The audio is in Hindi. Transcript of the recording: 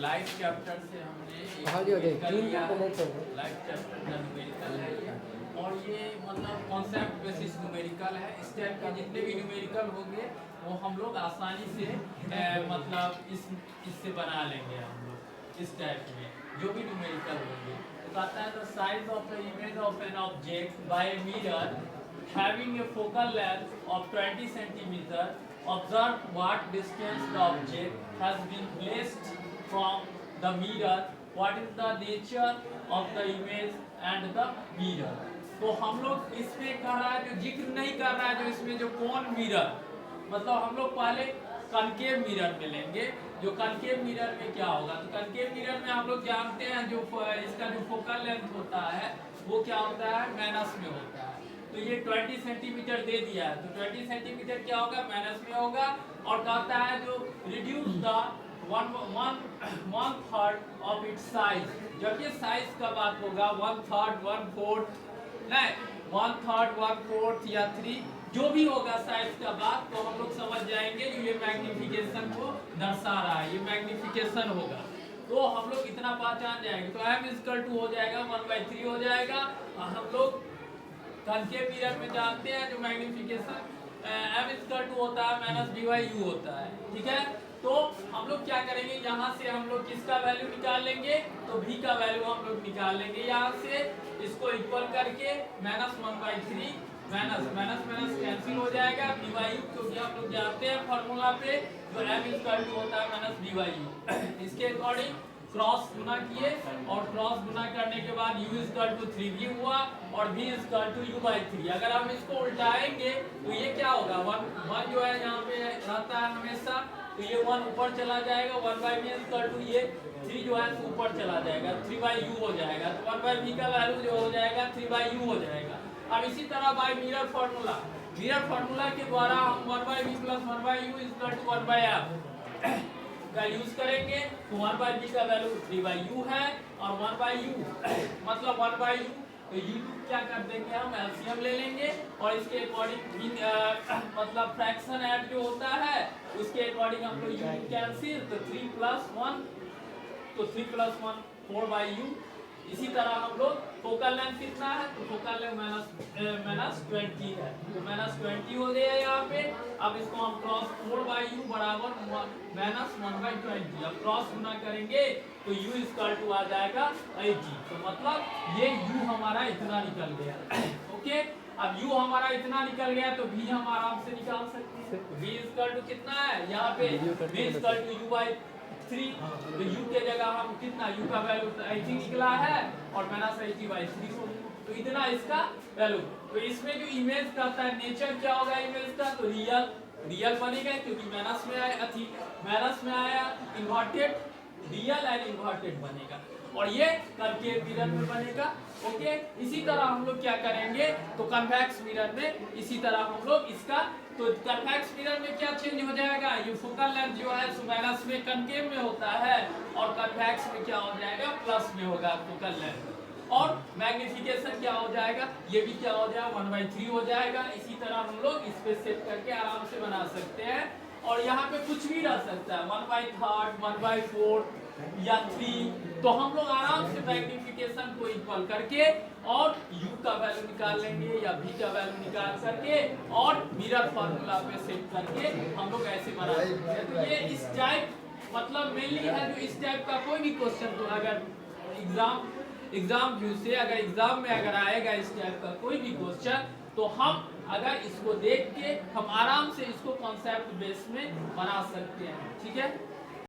लाइफ चैप्टर से हमने हाँ जी, न्यूमेरिकल तीन लिया है, कंपोनेंट्स हैं। लाइफ चैप्टर का न्यूमेरिकल है ये। और ये मतलब कॉन्सेप्ट बेसिस न्यूमेरिकल है। इस टाइप के जितने भी न्यूमेरिकल होंगे वो हम लोग आसानी से मतलब इससे बना लेंगे हम लोग इस टाइप में जो भी न्यूमेरिकल होंगे। तो कहता है the size of the image of an object by a mirror having a focal length of 20 centimeter, observe what distance the object has been placed from the mirror, what is the nature of the image and the mirror। तो हम लोग इसमें कह रहा है जो जिक्र नहीं कर रहा है जो इसमें जो कौन मिरर मतलब हम लोग पहले कनकेव मिरर में लेंगे। जो कनकेव मिरर में क्या होगा तो कनकेव मिरर में हम लोग जानते हैं जो इसका जो फोकल लेंथ होता है वो क्या होता है माइनस में होता है। तो ये 20 सेंटीमीटर दे दिया है तो 20 सेंटीमीटर क्या होगा माइनस में होगा। और कहता है जो reduce the one third of its size. जब ये साइज का बात होगा 1/3 1/4 नहीं 1/3 1/4 या 3 जो भी होगा साइज का बात तो हम लोग समझ जाएंगे ये मैग्निफिकेशन को दर्शा रहा है, ये मैग्निफिकेशन होगा। तो हम लोग इतना पहचान जाएंगे तो m = हो जाएगा 1/3 हो जाएगा। हम लोग कनकेव मिरर में जानते हैं जो मैग्निफिकेशन m = होता है -b/u होता है। ठीक है तो हम लोग क्या करेंगे यहाँ से हम लोग किसका वैल्यू निकाल लेंगे तो v का वैल्यू हम लोग निकाल लेंगे यहाँ से इसको इक्वल करके -1/3 माइनस कैंसिल हो जाएगा b/u क्योंकि हम लोग जानते हैं फॉर्मूला पे जो m = होता है -b/u। इसके अकॉर्डिंग क्रॉस गुना किए और क्रॉस गुना करने के बाद u = 3v हुआ और v = u/3। अगर हम इसको उल्टाएंगे तो ये क्या होगा 1 जो है यहाँ पे रहता है हमेशा तो ये 1 ऊपर चला जाएगा 1/v = ये 3 जो है ऊपर चला जाएगा 3/u हो जाएगा। तो 1/v का वैल्यू जो हो जाएगा 3/u हो जाएगा। अब इसी तरह बाय मिरर फार्मूला के द्वारा हम 1/v + 1/u = 1/f का यूज करेंगे तो 1/v का वैल्यू 3/u है और 1/u मतलब 1/u तो u क्या कर देंगे हम एलसीएम ले लेंगे और इसके अकॉर्डिंग मतलब फ्रैक्शन ऐड जो होता है उसके अकॉर्डिंग हम लोग u कैंसिल तो 3 + 1 तो 3 + 1 4/u। इसी तरह हम लोग फोकल लेंथ कितना है तो फोकल लेंथ -20 है तो -20 हो गया यहाँ पे। अब इसको हम क्रॉस 4/u = -1/20। अब क्रॉस गुना करेंगे तो u = आ जाएगा 80। तो मतलब ये u हमारा इतना निकल गया। ओके अब u हमारा इतना निकल गया तो v हम आराम से निकाल सकते हैं। v = कितना है यहाँ पे v = u/3 तो u के जगह हम कितना u का वैल्यू 80 निकला है और -80/3 तो इतना इसका वैल्यू। तो इसमें जो इमेज कहता है नेचर क्या होगा इमेज का तो रियल बनेगा क्योंकि माइनस में आया इन्वर्टेड रियल एंड इन्वर्टेड बनेगा और ये कनकेव मिरर में बनेगा। ओके इसी तरह हम लोग क्या करेंगे तो कन्वेक्स मिरर में इसी तरह हम लोग इसका तो कन्वेक्स मिरर में क्या चेंज हो जाएगा ये फोकल लेंथ जो है माइनस में कनकेव में होता है और कन्वेक्स में क्या हो जाएगा प्लस में होगा फोकल लेंथ और मैग्निफिकेशन क्या हो जाएगा ये भी क्या हो जाएगा 1/3 हो जाएगा। इसी तरह हम लोग इस पे सेट करके आराम से बना सकते हैं और यहाँ पे कुछ भी रह सकता है 1/3 1/4 या 3 तो हम लोग आराम से मैग्निफिकेशन को इक्वल करके और u का वैल्यू निकाल लेंगे या v का वैल्यू निकाल करके और मिरर फार्मूला पे सेट करके हम लोग ऐसे बना सकते हैं। तो ये इस टाइप मतलब मेनली है जो इस टाइप का कोई भी क्वेश्चन तो अगर एग्जाम व्यू से अगर एग्जाम में अगर आएगा इस टाइप का कोई भी क्वेश्चन तो हम अगर इसको देख के हम आराम से इसको कॉन्सेप्ट बेस में बना सकते हैं। ठीक है।